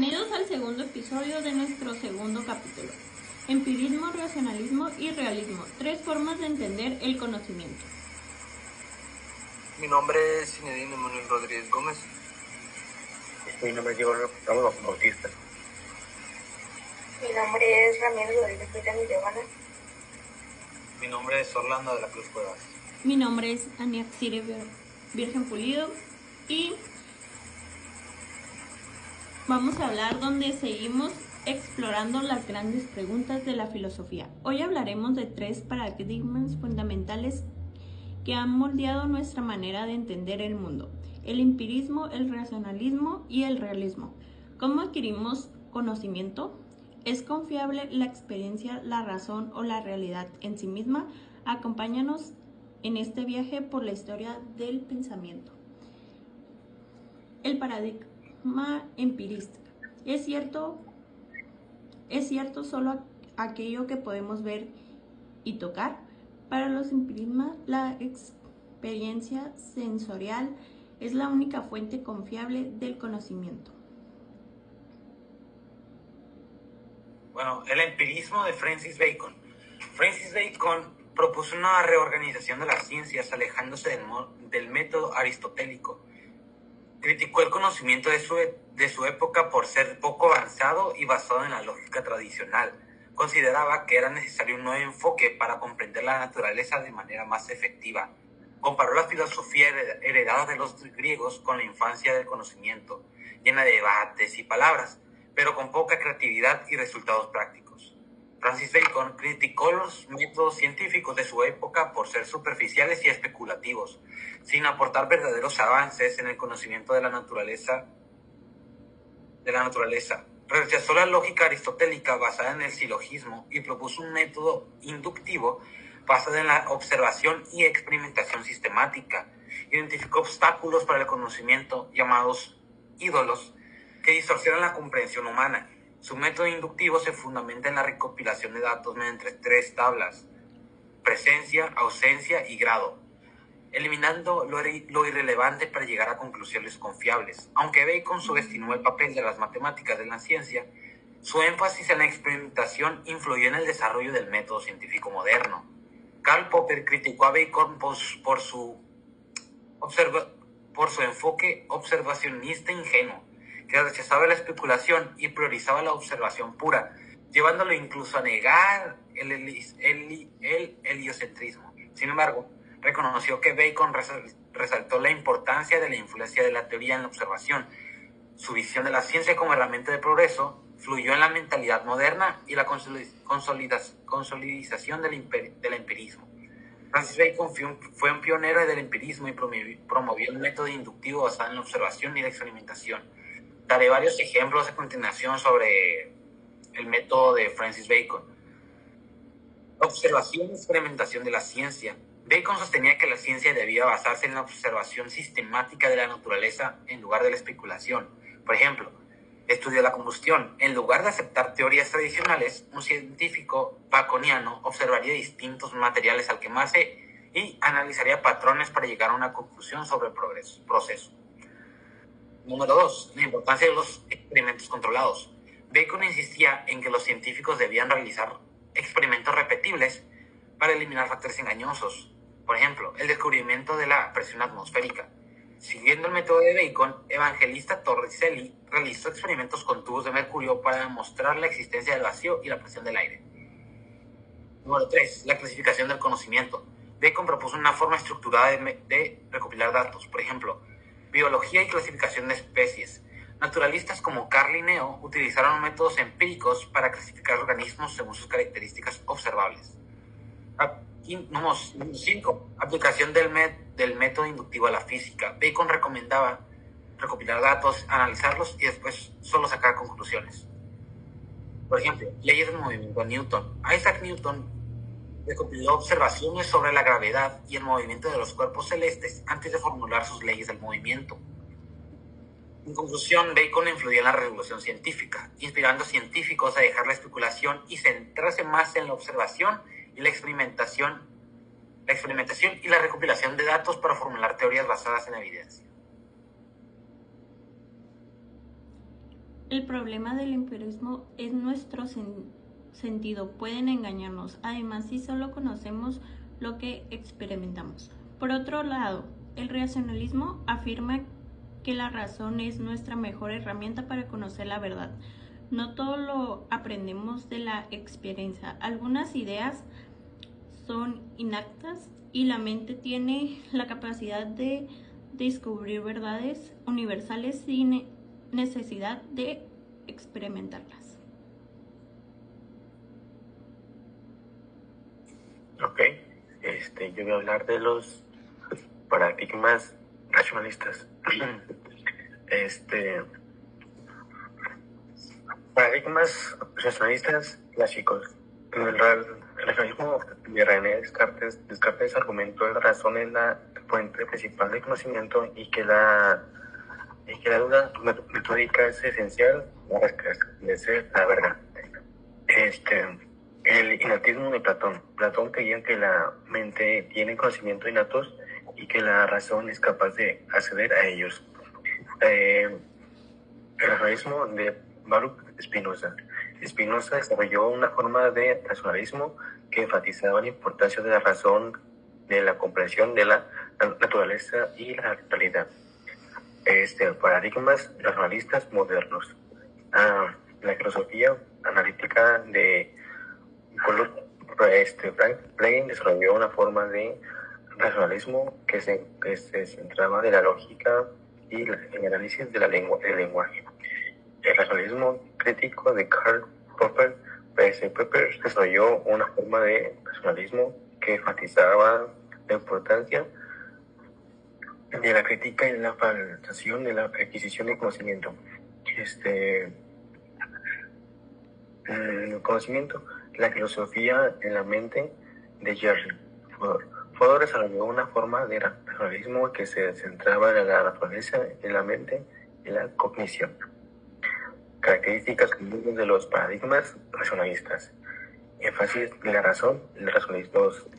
Bienvenidos al segundo episodio de nuestro segundo capítulo. Empirismo, racionalismo y realismo. Tres formas de entender el conocimiento. Mi nombre es Zinedine Manuel Rodríguez Gómez. Mi nombre es Diego Ramos Bautista. Mi nombre es Ramiro Rodríguez Villana. Mi nombre es Orlando de la Cruz Cuevas. Mi nombre es Aniaxire Virgen Pulido y vamos a hablar donde seguimos explorando las grandes preguntas de la filosofía. Hoy hablaremos de tres paradigmas fundamentales que han moldeado nuestra manera de entender el mundo: el empirismo, el racionalismo y el realismo. ¿Cómo adquirimos conocimiento? ¿Es confiable la experiencia, la razón o la realidad en sí misma? Acompáñanos en este viaje por la historia del pensamiento. El paradigma empirista. ¿Es cierto solo aquello que podemos ver y tocar? Para los empiristas, la experiencia sensorial es la única fuente confiable del conocimiento. Bueno, el empirismo de Francis Bacon. Francis Bacon propuso una reorganización de las ciencias alejándose del método aristotélico. Criticó el conocimiento de su época por ser poco avanzado y basado en la lógica tradicional. Consideraba que era necesario un nuevo enfoque para comprender la naturaleza de manera más efectiva. Comparó la filosofía heredada de los griegos con la infancia del conocimiento, llena de debates y palabras, pero con poca creatividad y resultados prácticos. Francis Bacon criticó los métodos científicos de su época por ser superficiales y especulativos, sin aportar verdaderos avances en el conocimiento de la naturaleza. Rechazó la lógica aristotélica basada en el silogismo y propuso un método inductivo basado en la observación y experimentación sistemática. Identificó obstáculos para el conocimiento, llamados ídolos, que distorsionan la comprensión humana. Su método inductivo se fundamenta en la recopilación de datos mediante tres tablas: presencia, ausencia y grado, eliminando lo irrelevante para llegar a conclusiones confiables. Aunque Bacon subestimó el papel de las matemáticas en la ciencia, su énfasis en la experimentación influyó en el desarrollo del método científico moderno. Karl Popper criticó a Bacon por su enfoque observacionista ingenuo, que rechazaba la especulación y priorizaba la observación pura, llevándolo incluso a negar el heliocentrismo. Sin embargo, reconoció que Bacon resaltó la importancia de la influencia de la teoría en la observación. Su visión de la ciencia como herramienta de progreso fluyó en la mentalidad moderna y la consolidación del empirismo. Francis Bacon fue un pionero del empirismo y promovió el método inductivo basado en la observación y la experimentación. Daré varios ejemplos a continuación sobre el método de Francis Bacon. Observación y experimentación de la ciencia. Bacon sostenía que la ciencia debía basarse en la observación sistemática de la naturaleza en lugar de la especulación. Por ejemplo, estudió la combustión. En lugar de aceptar teorías tradicionales, un científico baconiano observaría distintos materiales al quemarse y analizaría patrones para llegar a una conclusión sobre el proceso. Número 2. La importancia de los experimentos controlados. Bacon insistía en que los científicos debían realizar experimentos repetibles para eliminar factores engañosos. Por ejemplo, el descubrimiento de la presión atmosférica. Siguiendo el método de Bacon, Evangelista Torricelli realizó experimentos con tubos de mercurio para demostrar la existencia del vacío y la presión del aire. Número 3. La clasificación del conocimiento. Bacon propuso una forma estructurada de recopilar datos. Por ejemplo, biología y clasificación de especies. Naturalistas como Carl Linneo utilizaron métodos empíricos para clasificar organismos según sus características observables. Número 5. Aplicación del método inductivo a la física. Bacon recomendaba recopilar datos, analizarlos y después solo sacar conclusiones. Por ejemplo, leyes del movimiento de Newton. Isaac Newton recopiló observaciones sobre la gravedad y el movimiento de los cuerpos celestes antes de formular sus leyes del movimiento. En conclusión, Bacon influyó en la revolución científica, inspirando a científicos a dejar la especulación y centrarse más en la observación y la experimentación y la recopilación de datos para formular teorías basadas en evidencia. El problema del empirismo es nuestro sentido. Pueden engañarnos. Además, si solo conocemos lo que experimentamos. Por otro lado, el racionalismo afirma que la razón es nuestra mejor herramienta para conocer la verdad. No todo lo aprendemos de la experiencia. Algunas ideas son innatas y la mente tiene la capacidad de descubrir verdades universales sin necesidad de experimentarlas. Ok, yo voy a hablar de los paradigmas racionalistas. Paradigmas racionalistas clásicos. El racionalismo de René Descartes argumentó que la razón es la fuente principal del conocimiento y que la duda metódica es esencial para esclarecer la verdad. El innatismo de Platón. Platón creía que la mente tiene conocimientos innatos y que la razón es capaz de acceder a ellos. El racionalismo de Baruch Spinoza. Spinoza desarrolló una forma de racionalismo que enfatizaba la importancia de la razón, de la comprensión de la naturaleza y la realidad. Paradigmas racionalistas modernos. La filosofía analítica de Frank Plain desarrolló una forma de racionalismo que se centraba en la lógica y el análisis del lenguaje. El racionalismo crítico de Karl Popper desarrolló una forma de racionalismo que enfatizaba la importancia de la crítica y la falsación de la adquisición de conocimiento. Conocimiento, la filosofía en la mente de Jerry Fodor. Fodor desarrolló una forma de racionalismo que se centraba en la naturaleza, en la mente y la cognición. Características comunes de los paradigmas racionalistas. Énfasis de la razón. Los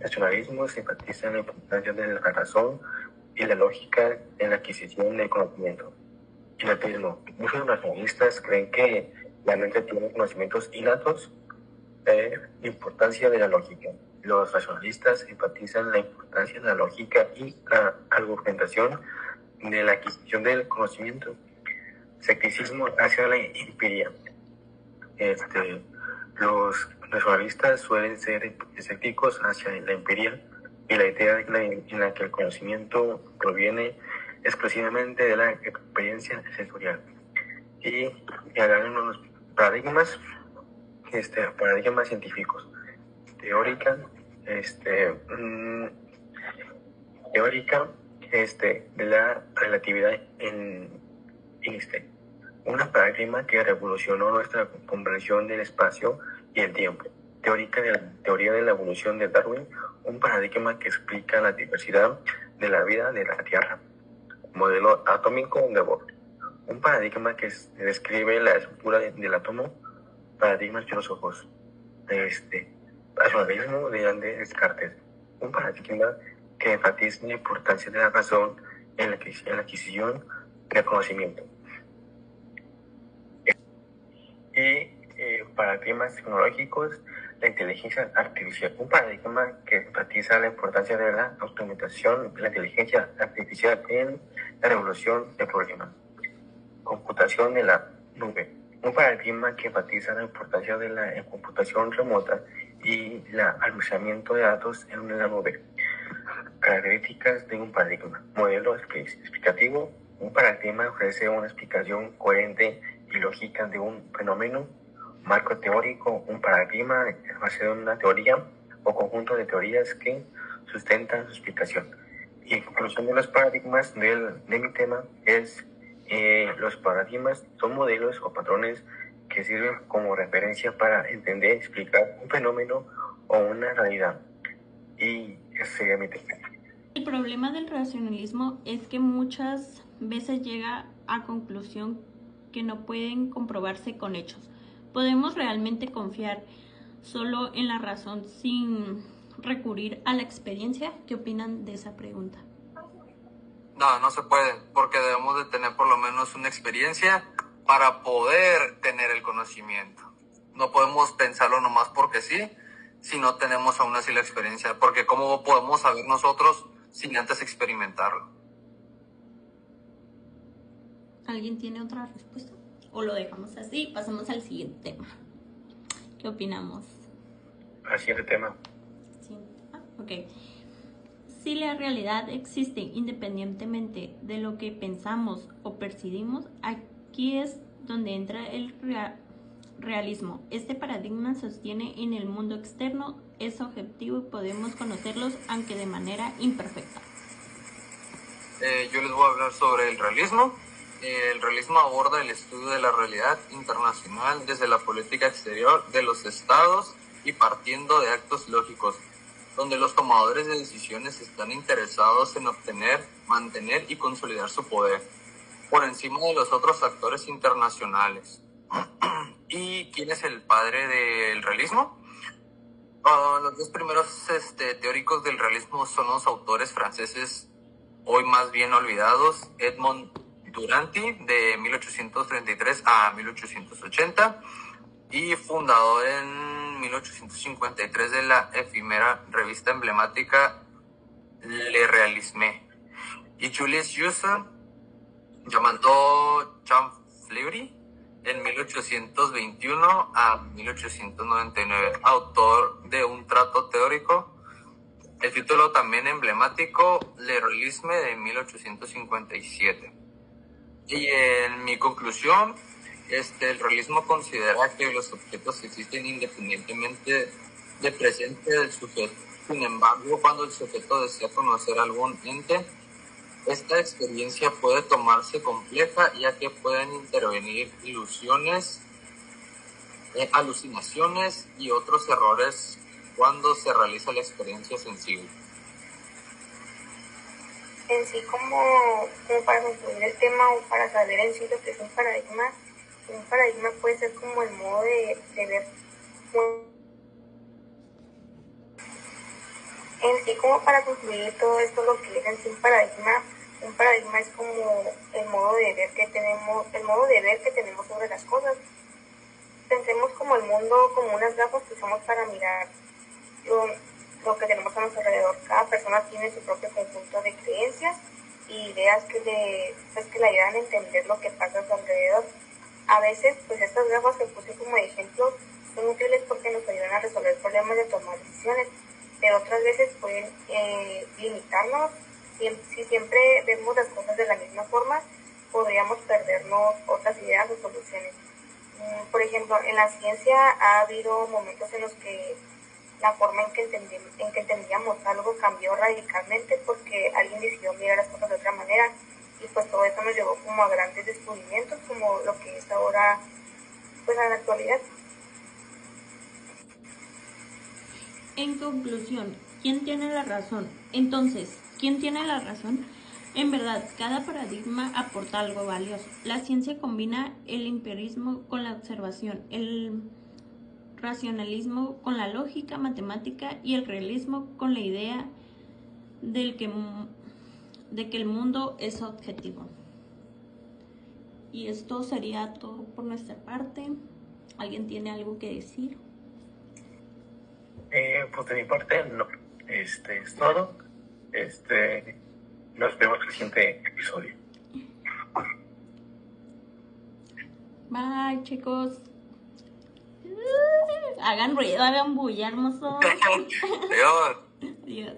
racionalismos enfatizan la importancia de la razón y la lógica en la adquisición del conocimiento. Innatismo. Muchos racionalistas creen que la mente tiene conocimientos innatos. Importancia de la lógica. Los racionalistas enfatizan la importancia de la lógica y la argumentación de la adquisición del conocimiento. Escepticismo hacia la empiria. Los racionalistas suelen ser escépticos hacia la empiria y la idea en la que el conocimiento proviene exclusivamente de la experiencia sensorial. Y hablan unos paradigmas científicos. Teórica de la relatividad en Einstein. Una paradigma que revolucionó nuestra comprensión del espacio y el tiempo. Teoría de la evolución de Darwin, un paradigma que explica la diversidad de la vida de la Tierra. Modelo atómico de Bohr, un paradigma que describe la estructura del átomo. Paradigmas filosóficos. Racionalismo de Descartes, un paradigma que enfatiza la importancia de la razón en la adquisición del conocimiento. Paradigmas tecnológicos, la inteligencia artificial, un paradigma que enfatiza la importancia de la automatización de la inteligencia artificial en la revolución del problema. Computación de la nube, un paradigma que enfatiza la importancia de la computación remota y el almacenamiento de datos en la nube. Características de un paradigma. Modelo explicativo, un paradigma ofrece una explicación coherente y lógica de un fenómeno. Marco teórico, un paradigma basado en una teoría o conjunto de teorías que sustentan su explicación. Y en conclusión de los paradigmas de mi tema es los paradigmas son modelos o patrones que sirven como referencia para entender y explicar un fenómeno o una realidad. Y ese sería mi tema. El problema del racionalismo es que muchas veces llega a conclusión que no pueden comprobarse con hechos. ¿Podemos realmente confiar solo en la razón sin recurrir a la experiencia? ¿Qué opinan de esa pregunta? No se puede, porque debemos de tener por lo menos una experiencia para poder tener el conocimiento. No podemos pensarlo nomás porque sí, si no tenemos aún así la experiencia, porque ¿cómo podemos saber nosotros sin antes experimentarlo? ¿Alguien tiene otra respuesta? ¿O lo dejamos así? Pasamos al siguiente tema. ¿Qué opinamos? Al siguiente tema. Ok. Si la realidad existe independientemente de lo que pensamos o percibimos, aquí es donde entra el realismo. Este paradigma sostiene en el mundo externo, es objetivo y podemos conocerlos aunque de manera imperfecta. Yo les voy a hablar sobre el realismo. El realismo aborda el estudio de la realidad internacional desde la política exterior de los estados y partiendo de actos lógicos, donde los tomadores de decisiones están interesados en obtener, mantener y consolidar su poder por encima de los otros actores internacionales. ¿Y quién es el padre del realismo? Los dos primeros teóricos del realismo son los autores franceses hoy más bien olvidados, Edmond Duranty, de 1833 a 1880, y fundador en 1853 de la efímera revista emblemática Le Réalisme, y Julius Joseph, llamado Champfleury, en 1821 a 1899, autor de un trato teórico. El título también emblemático, Le Réalisme, de 1857. Y en mi conclusión, el realismo considera que los objetos existen independientemente del presente del sujeto. Sin embargo, cuando el sujeto desea conocer algún ente, esta experiencia puede tomarse compleja, ya que pueden intervenir ilusiones, alucinaciones y otros errores cuando se realiza la experiencia sensible. En sí, como para concluir el tema o para saber en sí lo que es un paradigma puede ser como el modo de ver. En sí, como para concluir todo esto, lo que es en sí un paradigma es como el modo de ver que tenemos sobre las cosas. Pensemos como el mundo como unas gafas que usamos para mirar lo que tenemos a nuestro alrededor. Cada persona tiene su propio conjunto de creencias y ideas que le ayudan a entender lo que pasa a su alrededor. A veces, pues estas gafas que puse como ejemplo son útiles porque nos ayudan a resolver problemas y a tomar decisiones, pero otras veces pueden limitarnos. Si siempre vemos las cosas de la misma forma, podríamos perdernos otras ideas o soluciones. Por ejemplo, en la ciencia ha habido momentos en los que la forma en que entendíamos algo cambió radicalmente porque alguien decidió mirar las cosas de otra manera, y pues todo eso nos llevó como a grandes descubrimientos como lo que es ahora, pues en la actualidad. En conclusión, ¿quién tiene la razón? Entonces, ¿quién tiene la razón? En verdad, cada paradigma aporta algo valioso. La ciencia combina el empirismo con la observación, el racionalismo con la lógica matemática y el realismo con la idea de que el mundo es objetivo. Y esto sería todo por nuestra parte. ¿Alguien tiene algo que decir? Pues de mi parte, no. Es todo. Nos vemos en el siguiente episodio. Bye, chicos. Hagan ruido, hagan bulla, hermoso. Adiós. Adiós.